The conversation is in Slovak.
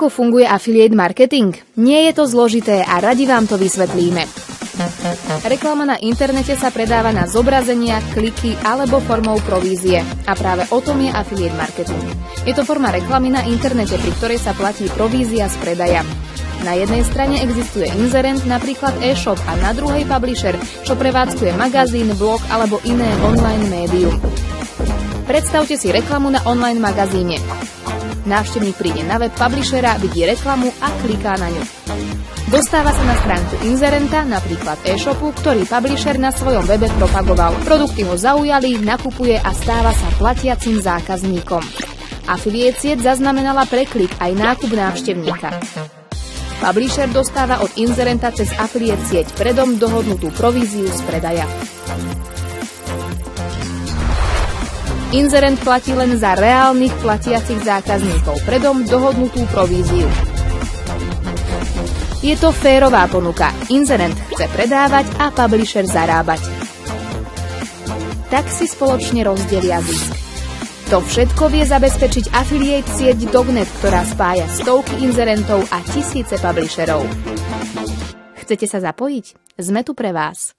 Ako funguje affiliate marketing? Nie je to zložité a radi vám to vysvetlíme. Reklama na internete sa predáva na zobrazenia, kliky alebo formou provízie. A práve o tom je affiliate marketing. Je to forma reklamy na internete, pri ktorej sa platí provízia z predaja. Na jednej strane existuje inzerent, napríklad e-shop, a na druhej publisher, čo prevádzkuje magazín, blog alebo iné online médium. Predstavte si reklamu na online magazíne. Návštevník príde na web publishera, vidí reklamu a kliká na ňu. Dostáva sa na stránku inzerenta, napríklad e-shopu, ktorý publisher na svojom webe propagoval. Produkty ho zaujali, nakupuje a stáva sa platiacim zákazníkom. Affiliate sieť zaznamenala preklik aj nákup návštevníka. Publisher dostáva od inzerenta cez affiliate sieť predom dohodnutú províziu z predaja. Inzerent platí len za reálnych platiacich zákazníkov, predom dohodnutú províziu. Je to férová ponuka. Inzerent chce predávať a publisher zarábať. Tak si spoločne rozdelia zisk. To všetko vie zabezpečiť affiliate sieť Dognet, ktorá spája stovky inzerentov a tisíce publisherov. Chcete sa zapojiť? Sme tu pre vás.